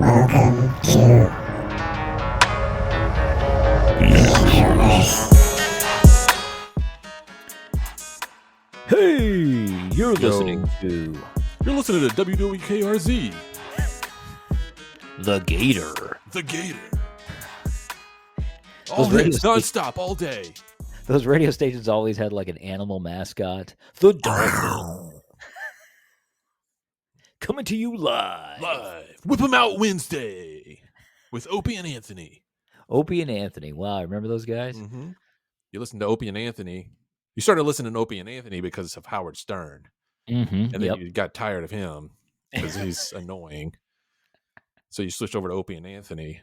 Welcome to The Introverse. Hey, you're Yo. listening to You're listening to WWKRZ. The Gator. The Gator. Those All radio hits, sta- non-stop, all day. Those radio stations always had like an animal mascot. The Dolphin. Coming to you live. Live. Whip 'em Out Wednesday with Opie and Anthony. Opie and Anthony. Wow, I remember those guys? Mm-hmm. You listen to Opie and Anthony. You started listening to Opie and Anthony because of Howard Stern. Mm-hmm. And then Yep. you got tired of him because he's annoying. So you switched over to Opie and Anthony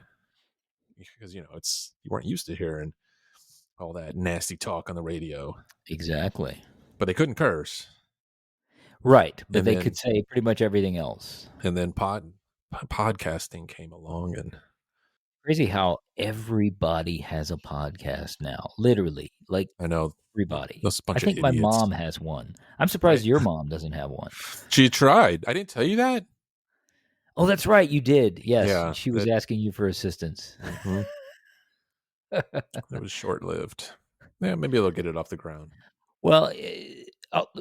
because, you weren't used to hearing all that nasty talk on the radio. Exactly. But they couldn't curse. Right, but And they then- could say pretty much everything else. And then podcasting came along, and Crazy how everybody has a podcast now. Literally, like I know everybody. those I bunch think of my idiots. mom has one. I'm surprised Right. your mom doesn't have one. She tried. I didn't tell you that. Oh, that's right. You did. Yes. Yeah, She was asking you for assistance. Mhm. It was short-lived. Yeah, maybe they'll get it off the ground. Well,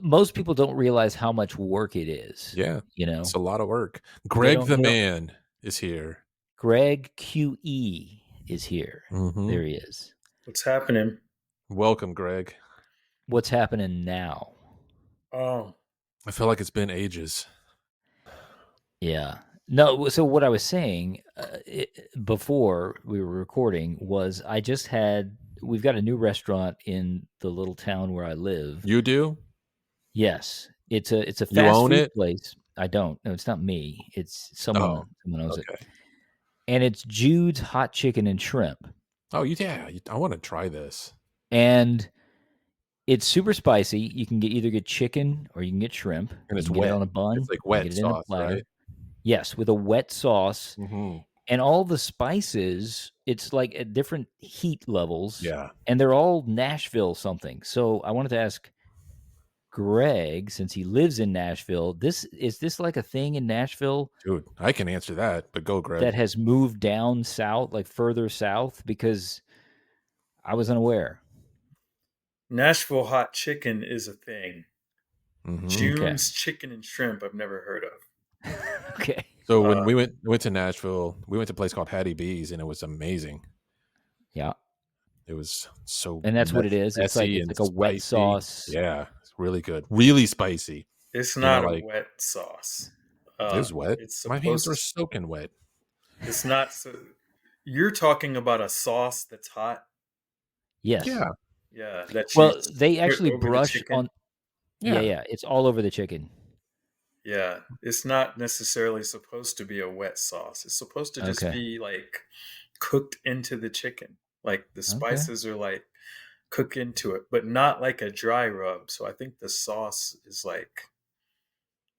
most people don't realize how much work it is. Yeah, You know, it's a lot of work. Greg don't- the they don't- man is here. Greg QE is here. Mhm. There he is. What's happening? Welcome, Greg. What's happening now? Oh, I feel like it's been ages. Yeah. No, so what I was saying before we were recording was we've got a new restaurant in the little town where I live. You do? Yes. It's a fast You own food it? place. I don't. No, it's not me. It's someone owns it. Okay. And it's Jude's Hot Chicken and Shrimp. Oh, yeah. I want to try this. And it's super spicy. You can either get chicken or you can get shrimp. And You it's can get it wet. on a bun. It's like you can wet get it in a sauce, platter. right? Yes, with a wet sauce. Mm-hmm. And all the spices, it's like at different heat levels. Yeah. And they're all Nashville something. So I wanted to ask Greg, since he lives in Nashville, is this like a thing in Nashville Dude, I can answer that, but go, Greg. that has moved down south, like further south? Because I was unaware. Nashville Hot Chicken is a thing. Mhm. June's Chicken and Shrimp I've never heard of. Okay. So when we went to Nashville, we went to a place called Hattie B's, and it was amazing. Yeah. It was so, And that's what it is. It's like messy it's and like a wet spicy. sauce. Yeah, it's really good, really spicy. It's know, not like- a wet sauce. It was wet. It's My hands supposed were to- soaking wet. It's not. You're talking about a sauce that's hot. Yes. Yeah, Yeah. That Well, you they put actually over the brush chicken. on. Yeah. It's all over the chicken. Yeah, it's not necessarily supposed to be a wet sauce. It's supposed to just Okay. be like cooked into the chicken. Like the spices are like cooked into it, but not like a dry rub. So I think the sauce is like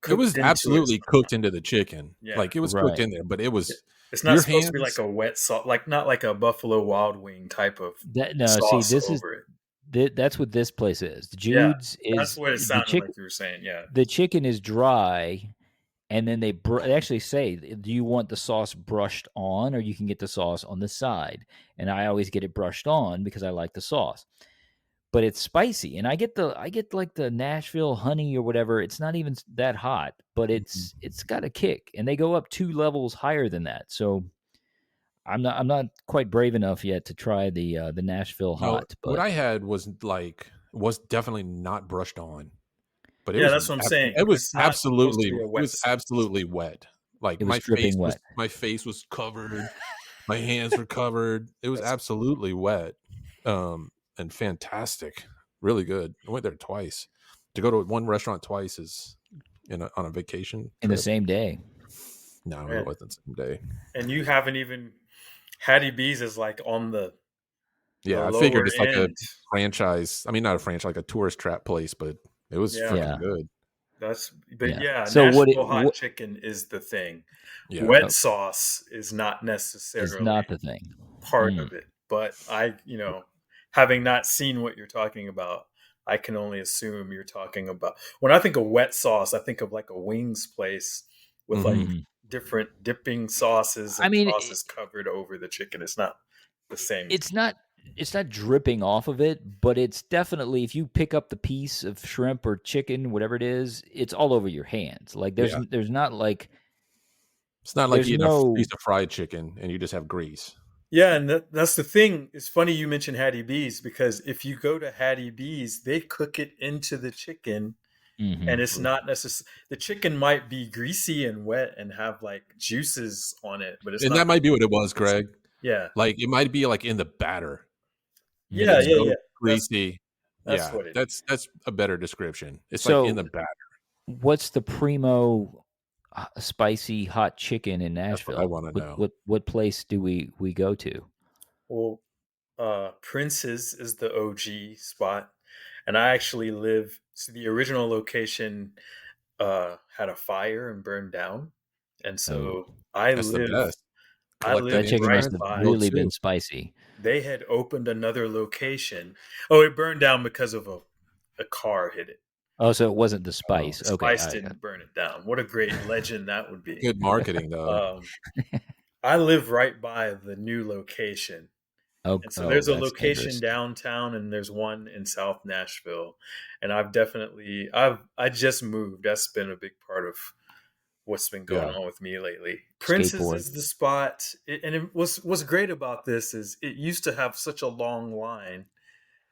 it was cooked into absolutely it. cooked into the chicken. Yeah. Like it was Right. cooked in there, but it was It's not your supposed to be like hands- a wet sauce, like not like a Buffalo Wild Wing type of No, sauce see, this is over it. that's what this place is. Yeah, Jude's is That's what it the sounded chicken. like you were saying. Yeah. The chicken is dry, and then they actually say, "Do you want the sauce brushed on, or you can get the sauce on the side?" And I always get it brushed on because I like the sauce. But it's spicy, and I get like the Nashville honey or whatever. It's not even that hot, but it's got a kick, and they go up 2 levels higher than that. So I'm not quite brave enough yet to try the Nashville No, hot. But what I had was definitely not brushed on. But it Yeah, was that's what I'm saying. It was It's not supposed to be a wet sauce. absolutely wet. Like It was my dripping wet. my face was covered. My hands were covered. It was absolutely wet. And fantastic. Really good. I went there twice. To go to one restaurant twice is on a vacation. in the trip. same day. No, Yeah. it wasn't the same day. And you haven't even Hattie B's is like on the Yeah, the I figured lower it's like a end. franchise. I mean, not a franchise, like a tourist trap place, but it was Yeah. freaking Yeah. good. But Yeah. yeah, So what Nashville it- hot what- chicken is the thing. Yeah. Wet sauce is not necessarily It's not the thing. part Mm. of it. But having not seen what you're talking about, I can only assume you're talking about. When I think of wet sauce, I think of like a wings place with like Mhm. different dipping sauces I and mean, sauces covered over the chicken. It's not the same. it's not dripping off of it, but it's definitely, if you pick up the piece of shrimp or chicken, whatever it is, it's all over your hands. Like there's Yeah. there's not like It's not like there's eating a no piece of fried chicken and you just have grease. Yeah, and that's the thing. It's funny you mentioned Hattie B's because if you go to Hattie B's, they cook it into the chicken, and it's not necessarily, the chicken might be greasy and wet and have like juices on it, but it's And not. that might be what it was, Greg. Yeah, Like it might be like in the batter. And yeah, it's yeah, so yeah. greasy. That's Yeah, what it is. that's a better description. It's So- like in the batter. what's the primo spicy hot chicken in That's what Nashville? I wanna know. What place do we go to? Well, Prince's is the OG spot, and I actually live. So the original location had a fire and burned down, and so I That's the live. best. I Collective That live chicken right must have by. really too. been spicy. They had opened another location. Oh, it burned down because of a car hit it. Oh, so it wasn't the spice. The Okay. spice didn't burn it down. What a great legend that would be. Good marketing though. I live right by the new location. Oh, And so there's a that's location dangerous. downtown and there's one in South Nashville. And I just moved. That's been a big part of what's been going on with me lately. Prince's Skateboard. is the spot. What's great about this is it used to have such a long line.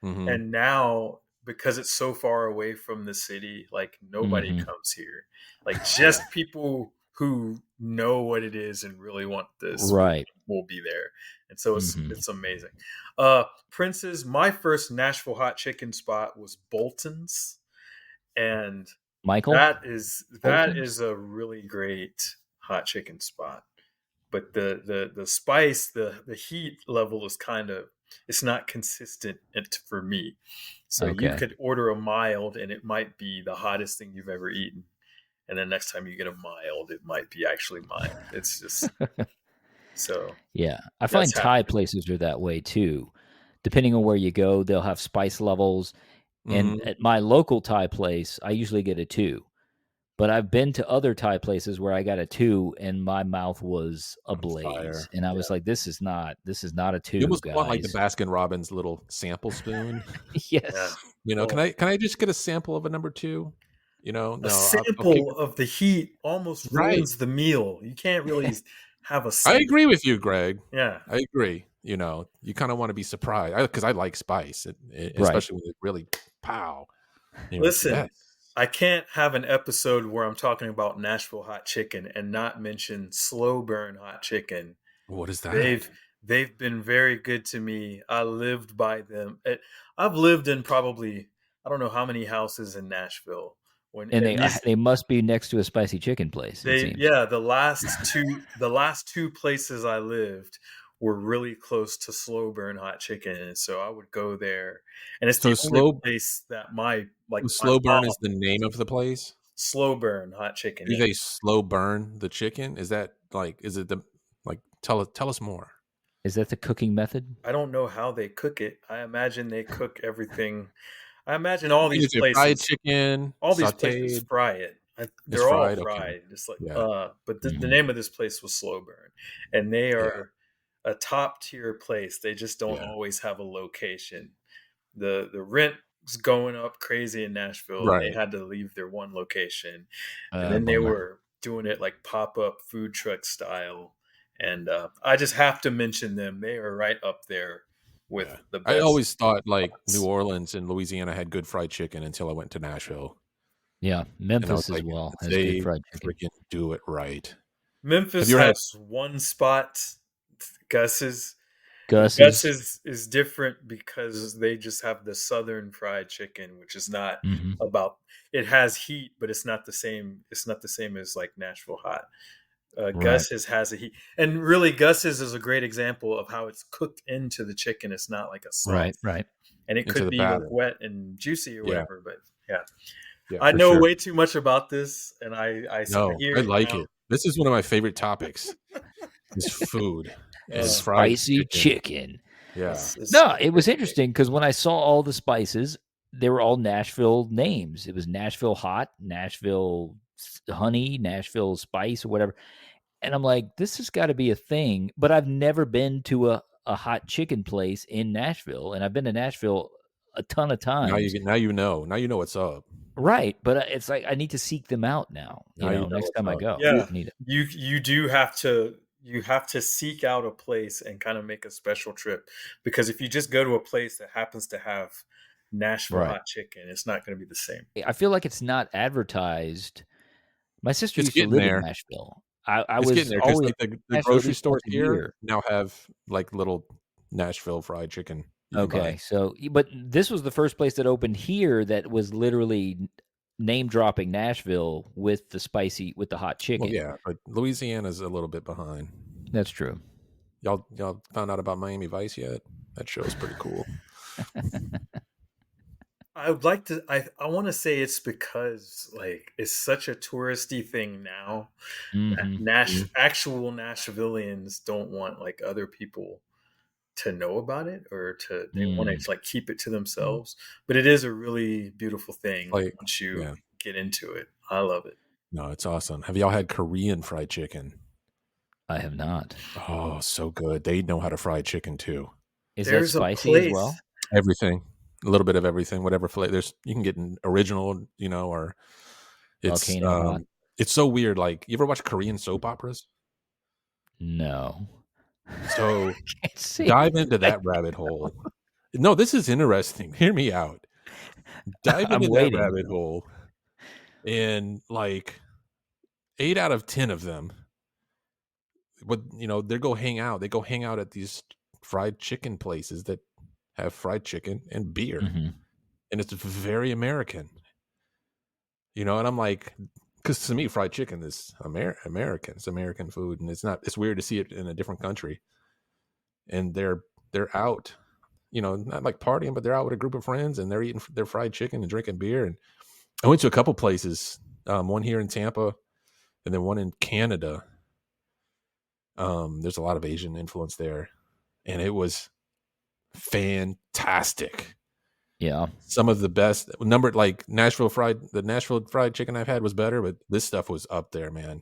Mhm. And now, because it's so far away from the city, like nobody Mhm. comes here. Like just people who know what it is and really want this Right. will be there. And so Mhm. it's amazing. Prince's, my first Nashville hot chicken spot was Bolton's. And Michael? that is Bolton's? a really great hot chicken spot. But the spice, the heat level is it's not consistent for me. So you Okay. could order a mild and it might be the hottest thing you've ever eaten. And then next time you get a mild, it might be actually mild. It's just so. Yeah. I find That's Thai happening. places are that way too. Depending on where you go, they'll have spice levels. And Mhm. at my local Thai place, I usually get a 2. But I've been to other Thai places where I got a 2 and my mouth was ablaze. fire. And I was like, this is not a 2, You almost guys. want like the Baskin Robbins little sample spoon. Yes. Yeah. You know, Well, can I just get a sample of a number 2? You know, a no, sample of the heat almost Right. ruins the meal. You can't really have a I sample. agree with you, Greg. Yeah. I agree. You know, you kind of want to be surprised because I like spice, especially when it really pow. You know, Listen, yes. I can't have an episode where I'm talking about Nashville hot chicken and not mention Slow Burn hot chicken. What is that? They've been very good to me. I lived by them. I've lived in probably, I don't know how many houses in Nashville. And they must be next to a spicy chicken place, it seems. Yeah, the last two places I lived were really close to Slow Burn hot chicken, and so I would go there. And it's So the only place that my Slow Burn mom- is the name of the place. Slow Burn hot chicken. Do Yeah. they slow burn the chicken? Is that like? Is it the like? Tell us more. Is that the cooking method? I don't know how they cook it. I imagine they cook everything. I imagine all these Is it places, fried chicken, all these places sauteed? fry it. They're all fried? Okay. fried. Just like, Yeah. but the name of this place was Slow Burn, and they are a top tier place. They just don't always have a location. The rent's going up crazy in Nashville. Right. They had to leave their one location, and Uh, then they bummer. were doing it like pop up food truck style. And I just have to mention them. They are right up there with the best. I always thought like spots. New Orleans and Louisiana had good fried chicken until I went to Nashville. Yeah, And I was Memphis as like, well has they good fried chicken. freaking do it right. Memphis Have you ever had- has one spot, Gus's. Gus's. Is different because they just have the Southern fried chicken, which is not Mhm. about. It has heat, but it's not the same. It's not the same as like Nashville hot. Gus's has a heat, and really Gus's is a great example of how it's cooked into the chicken. It's not like a sauce, Right. and it Into could the be like batter. wet and juicy or whatever. But yeah, Yeah, I for know sure. way too much about this, and I No, hear I like now. it. This is one of my favorite topics. Is food and Uh, fried Spicy chicken. Yeah. It's- No, it was interesting because when I saw all the spices, they were all Nashville names. It was Nashville hot, Nashville honey, Nashville spice, or whatever. And I'm like, this has got to be a thing. But I've never been to a hot chicken place in Nashville, and I've been to Nashville a ton of times. Now you know what's up. Right, but it's like I need to seek them out now. Now you know Next what's time I up. go, Yeah, I need it. you do have to seek out a place and kind of make a special trip, because if you just go to a place that happens to have Nashville Right. hot chicken, it's not going to be the same. I feel like it's not advertised. My sister It's used to getting live in there. Nashville. I It's was getting there because always like the in Nashville at grocery least once stores a here year. now have like little Nashville fried chicken you can Okay, buy. so but this was the first place that opened here that was literally name dropping Nashville with the hot chicken. Well, yeah, but Louisiana's a little bit behind. That's true. Y'all found out about Miami Vice yet? That show's pretty cool. I would like to. I want to say it's because like it's such a touristy thing now that Mhm. actual Nashvillians don't want like other people to know about it, or they want Mm. to like keep it to themselves. But it is a really beautiful thing Like, once you yeah, get into it. I love it. no, it's awesome. Have y'all had Korean fried chicken? I have not. Oh, so good. They know how to fry chicken too. Is that There's a spicy as place. well? Everything, a little bit of everything, whatever flavor. You can get an original, or Volcano hot? it's so weird. Like, you ever watch Korean soap operas? No. So Can't see. dive into that rabbit hole. No, this is interesting. Hear me out. Dive I'm into that waiting. rabbit hole, and like 8 out of 10 of them, they go hang out. They go hang out at these fried chicken places that have fried chicken and beer, Mhm. and it's very American. And I'm like, because to me, fried chicken is American. It's American food, and it's weird to see it in a different country. And they're out, not like partying, but they're out with a group of friends, and they're eating their fried chicken and drinking beer. And I went to a couple places, one here in Tampa, and then one in Canada. There's a lot of Asian influence there, and it was fantastic. Yeah. Some of the best numbered, like the Nashville fried chicken I've had was better, but this stuff was up there, man.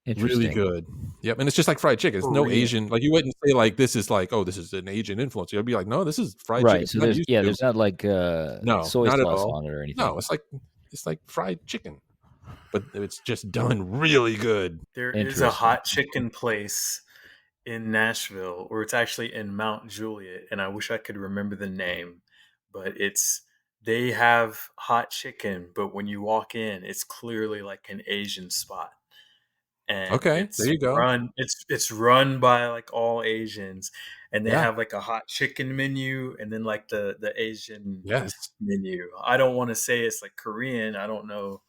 Really Interesting. good. Yep. And it's just like fried chicken. It's no Korean. Asian, like you wouldn't say like this is like, oh, this is an Asian influence. You'll be like, no, this is fried chicken. Right. So I'm not used to. there's not like No, soy not at sauce all. on it or anything. No, it's like fried chicken, but it's just done really good. There is a Interesting. hot chicken place in Nashville, or it's actually in Mount Juliet, and I wish I could remember the name, but they have hot chicken, but when you walk in, it's clearly like an Asian spot. And Okay, there you go. it's run by like all Asians, and they Yeah. have like a hot chicken menu and then like the Asian Yes. menu. I don't want to say it's like Korean. I don't know.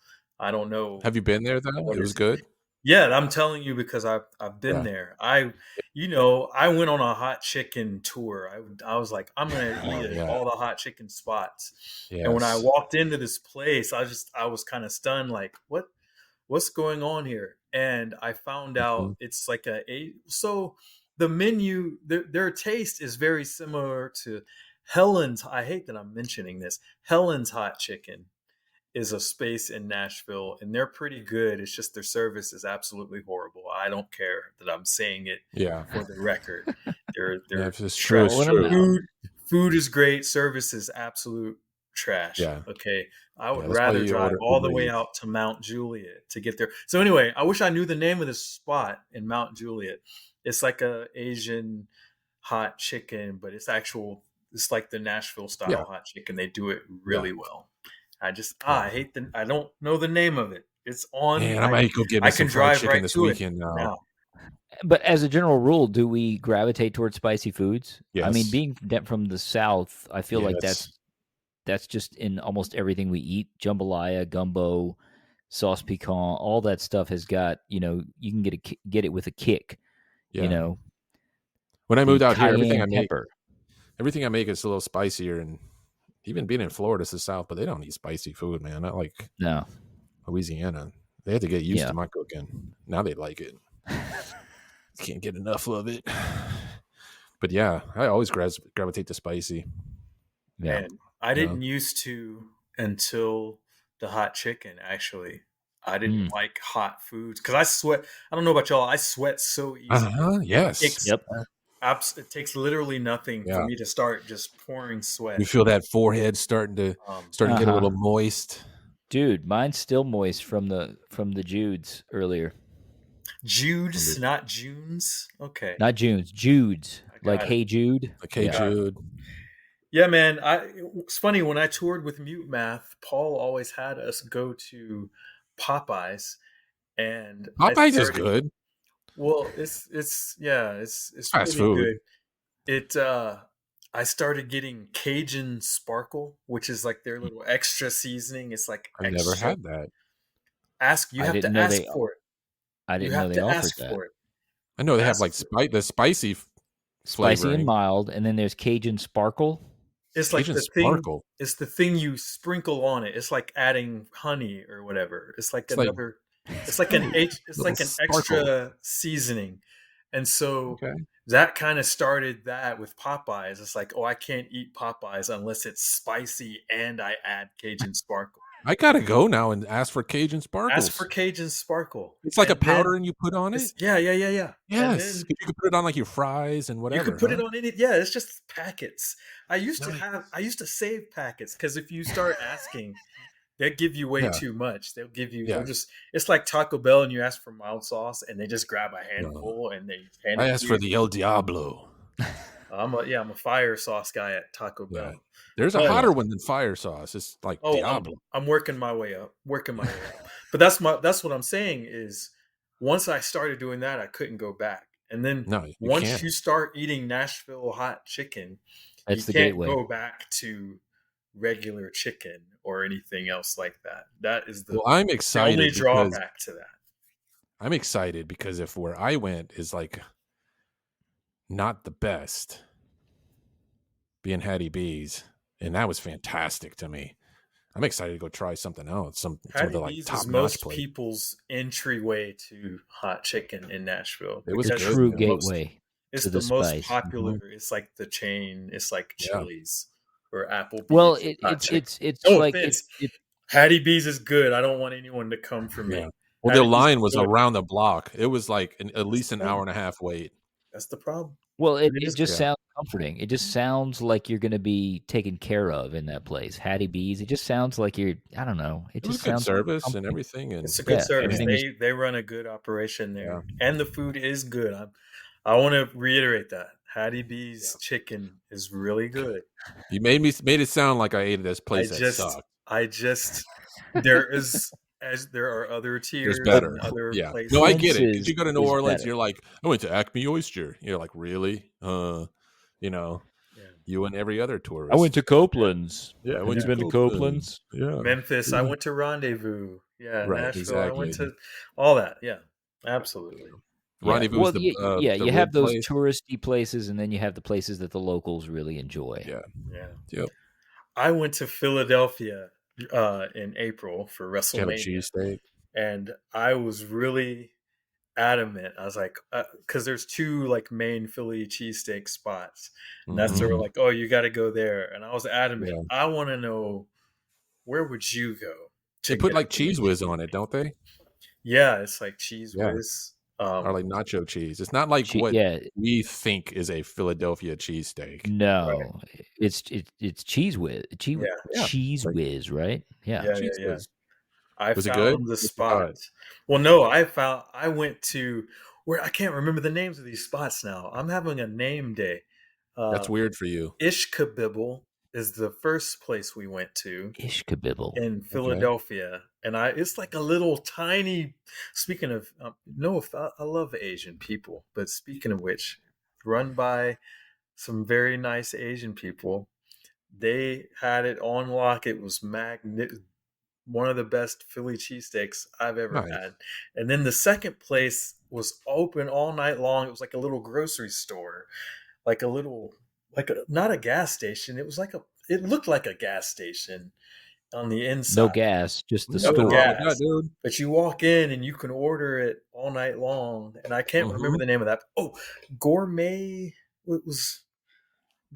Have you been there though? what It was is good. Yeah, I'm telling you because I've been Yeah. there. I went on a hot chicken tour. I was like, I'm gonna eat at Yeah. all the hot chicken spots. And when I Yes. walked into this place, I was kind of stunned, like, what's going on here? And I found out Mhm. it's like so the menu, their taste is very similar to Helen's. I hate that I'm mentioning this. Helen's Hot Chicken is a space in Nashville, and they're pretty good. It's just their service is absolutely horrible. I don't care that I'm saying it Yeah. for the record. Yeah, They're if it's true, it's Calling 'em true. out. food is great. Service is absolute trash. Yeah. Okay. I would Yeah, that's why rather you drive order all the Uber way Eats. out to Mount Juliet to get there. So anyway, I wish I knew the name of this spot in Mount Juliet. It's like a Asian hot chicken, but it's like the Nashville Yeah. style hot chicken. They do it Yeah. really well. Yeah. I don't know the name of it. It's on. Man, I might go get me I some can fried drive chicken right this to it weekend now. now. But as a general rule, do we gravitate towards spicy foods? I mean, Yes. being from the South, I feel like Yes. that's just in almost everything we eat. Jambalaya, gumbo, sauce piquant, all that stuff has got, you can get it with a kick, Yeah. When I the moved out here, cayenne pepper. everything I make is a little spicier, and even being in Florida, it's the South, but they don't eat spicy food, man. Not like No. Louisiana. They had to get used Yeah. to my cooking. Now they like it. Can't get enough of it. But yeah, I always gravitate to spicy. Yeah. And I didn't used to until the hot chicken, actually. I didn't like hot foods because I sweat. I don't know about y'all. I sweat so easily. Yes. Yep. It takes literally nothing for me to start just pouring sweat. You feel that forehead starting to get a little moist. Dude, mine's still moist from the Jude's earlier. Jude's, not June's. Okay. Not June's. Jude's. Like Hey Jude. Like Hey Jude. Yeah, man. It's funny when I toured with Mute Math, Paul always had us go to Popeyes, and Popeyes is good. Well, it's fast really food. good. I started getting Cajun Sparkle, which is like their little extra seasoning. It's like I never had that. You have to ask for it. I didn't know they offered that. I know they have like the spicy flavoring. And mild, and then there's Cajun Sparkle. It's like the thing. It's the thing you sprinkle on it. It's like adding honey or whatever. It's like another. It's like an extra seasoning, and so that kind of started that with Popeyes. It's like, oh, I can't eat Popeyes unless it's spicy and I add Cajun Sparkle. I gotta go now and ask for Cajun Sparkle. Ask for Cajun Sparkle. It's like a powder and you put on it? Yeah. Yes. You can put it on like your fries and whatever. You can put it on any. Yeah, it's just packets. I used to save packets because if you start asking, they'll give you way too much. They'll give you it's like Taco Bell and you ask for mild sauce and they just grab a handful and they hand it to you. I asked for the El Diablo. I'm a fire sauce guy at Taco Bell. Yeah. There's a hotter one than fire sauce. It's like Diablo. I'm working my way up. But that's what I'm saying is once I started doing that, I couldn't go back. And then once you start eating Nashville Hot Chicken, that's the can't gateway. Go back to regular chicken or anything else like that. That is I'm excited. The only drawback to that. I'm excited because if where I went is like not the best, being Hattie B's, and that was fantastic to me. I'm excited to go try something else. Some of the like top most people's entryway to hot chicken in Nashville. It was a true gateway. It's the most popular. Mm-hmm. It's like the chain. It's like Chili's or Applebee's. Well, it's like it's Hattie B's is good. I don't want anyone to come for me. Well, the line was around the block. It was like at least an hour and a half wait. That's the problem. Well, it just sounds comforting. It just sounds like you're going to be taken care of in that place. Hattie B's. It just sounds like you're. I don't know. It just sounds good service and everything. And it's a good service. They run a good operation there, and the food is good. I want to reiterate that Hattie B's chicken is really good. You made it sound like I ate at this place that sucked. There are other tiers. There's better. Other places. No, I get it. If you go to New Orleans, better. You're like, I went to Acme Oyster. You're like, really? You and every other tourist. I went to Copeland's. Yeah, have you been to Copeland's? Yeah. Memphis. I went to Rendezvous. Yeah, right, Nashville. Exactly. I went to all that. Yeah, absolutely. Rendezvous. Well, you have those touristy places, and then you have the places that the locals really enjoy. Yeah. Yep. I went to Philadelphia in April for WrestleMania. Cheesesteak. And I was really adamant. I was like, because there's two like main Philly cheesesteak spots, and that's they were like, oh, you got to go there. And I was adamant. Yeah. I want to know, where would you go? They put like cheese whiz on it, don't they? Yeah, it's like cheese whiz. Or like nacho cheese. It's not like what we think is a Philadelphia cheesesteak. No, it's cheese whiz. Cheese whiz, right? Yeah. Cheese whiz. Was it good? The spot. Well, no, I went to where I can't remember the names of these spots now. I'm having a name day. That's weird for you. Ishkabibble is the first place we went to. Ishkabibble in Philadelphia, and it's like a little tiny. Speaking of, I love Asian people, but speaking of which, run by some very nice Asian people. They had it on lock. It was one of the best Philly cheesesteaks I've ever had. And then the second place was open all night long. It was like a little grocery store, not a gas station. It was it looked like a gas station on the inside. No gas, just the store. Gas. But you walk in and you can order it all night long. And I can't remember the name of that. Oh, Gourmet. It was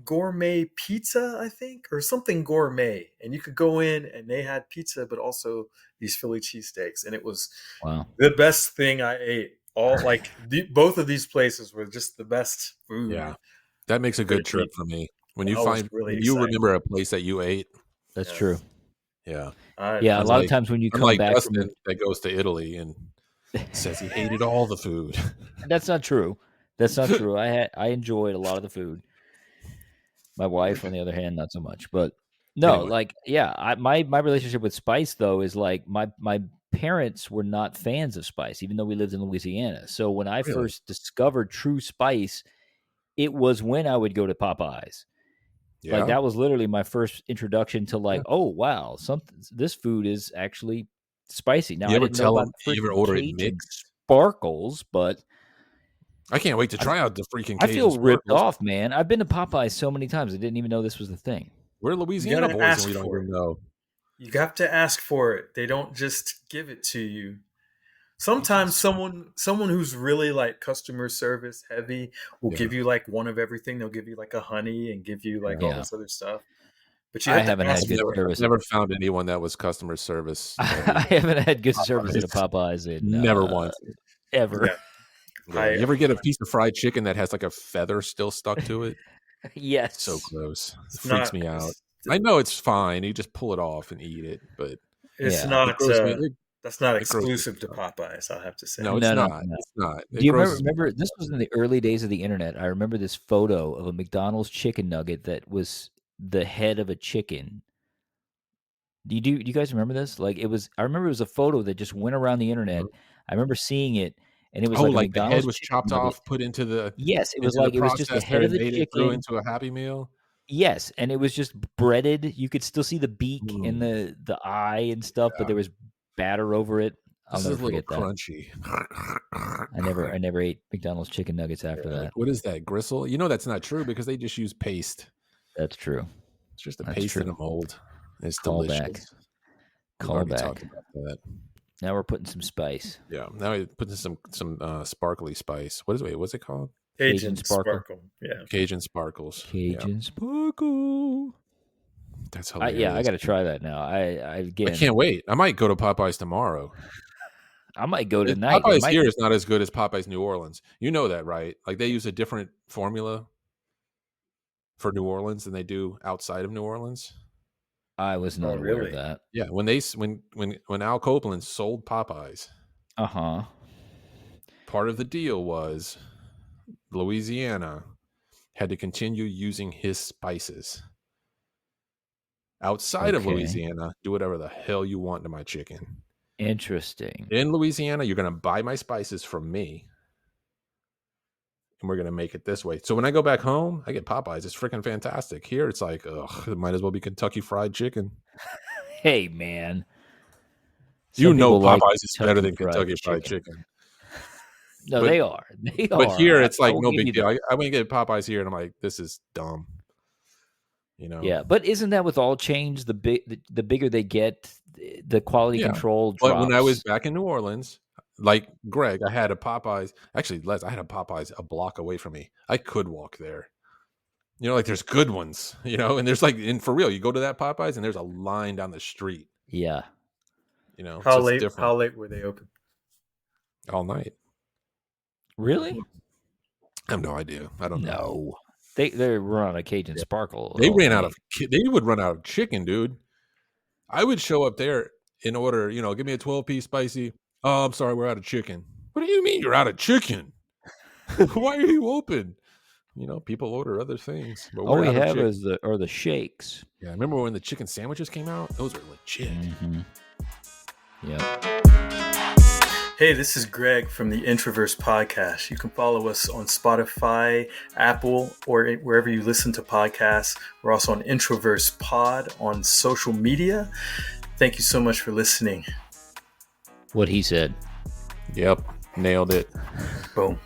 gourmet pizza, I think, or something gourmet. And you could go in and they had pizza, but also these Philly cheesesteaks. And it was the best thing I ate. Both of these places were just the best food. Yeah. That makes a good trip for me. When you remember a place that you ate. That's true. Yeah. A lot of times when you come back Dustin that goes to Italy and says he hated all the food. That's not true. I enjoyed a lot of the food. My wife, on the other hand, not so much. But no, anyway. My relationship with spice though is like my parents were not fans of spice, even though we lived in Louisiana. So when I first discovered true spice, it was when I would go to Popeyes. Yeah. Like that was literally my first introduction to oh wow, this food is actually spicy. Now I didn't know about Cajun Sparkles, but I can't wait to try out the freaking Cajun I feel ripped off, man. I've been to Popeyes so many times. I didn't even know this was the thing. We're Louisiana boys and we don't even know. You have to ask for it. They don't just give it to you. Sometimes someone who's really like customer service heavy will give you like one of everything. They'll give you like a honey and give you like all this other stuff. But I haven't had good service. Never found anyone that was customer service. I haven't had good service at a Popeyes never once. Ever. Yeah. You ever get a piece of fried chicken that has like a feather still stuck to it? Yes. So gross. It freaks me out. I know it's fine. You just pull it off and eat it, but it's not. That's not exclusive to Popeyes, I'll have to say. No, it's not. It's not. Do you remember? This was in the early days of the internet. I remember this photo of a McDonald's chicken nugget that was the head of a chicken. Do you guys remember this? Like it was. I remember it was a photo that just went around the internet. I remember seeing it. And it was like the head was chopped off, put into the it was like it was just the head of the chicken into a Happy Meal. Yes, and it was just breaded. You could still see the beak and the eye and stuff, but there was batter over it. I'll never forget that. Crunchy. I never ate McDonald's chicken nuggets after that. What is that, gristle? You know that's not true because they just use paste. That's true. It's just a paste in a mold. It's delicious. Call back. Now we're putting some spice. Yeah. Now we're putting some sparkly spice. What's it called? Cajun Sparkle. Yeah. Cajun Sparkles. Cajun Sparkle. That's hilarious. I got to try that now. I can't wait. I might go to Popeyes tomorrow. I might go tonight. Popeyes here is not as good as Popeyes New Orleans. You know that, right? Like they use a different formula for New Orleans than they do outside of New Orleans. I was not aware of that. Yeah, when Al Copeland sold Popeyes, part of the deal was Louisiana had to continue using his spices. Outside of Louisiana, do whatever the hell you want to my chicken. Interesting. In Louisiana, you're going to buy my spices from me, and we're going to make it this way. So when I go back home, I get Popeyes. It's freaking fantastic. Here, it's like, it might as well be Kentucky Fried Chicken. Hey, man. Popeyes is better than Kentucky Fried Chicken. No, they are. But here, it's like no big deal. I went to get Popeyes here, and I'm like, this is dumb. You know? Yeah, but isn't that with all chains? The bigger they get, the quality control drops. But when I was back in New Orleans, like Greg, I had a Popeyes. Actually, Les, I had a Popeyes a block away from me. I could walk there. You know, like there's good ones, you know, and there's like, and for real, you go to that Popeyes and there's a line down the street. Yeah. You know, how late were they open? All night. Really? I have no idea. I don't know. They run out of Cajun Sparkle. They would run out of chicken, dude. I would show up there in order, give me a 12-piece spicy. Oh, I'm sorry, we're out of chicken. What do you mean you're out of chicken? Why are you open? People order other things. But all we have are the shakes. Yeah, I remember when the chicken sandwiches came out? Those are legit. Mm-hmm. Yeah. Hey, this is Greg from the Introverse podcast. You can follow us on Spotify, Apple, or wherever you listen to podcasts. We're also on Introverse Pod on social media. Thank you so much for listening. What he said. Yep. Nailed it. Boom.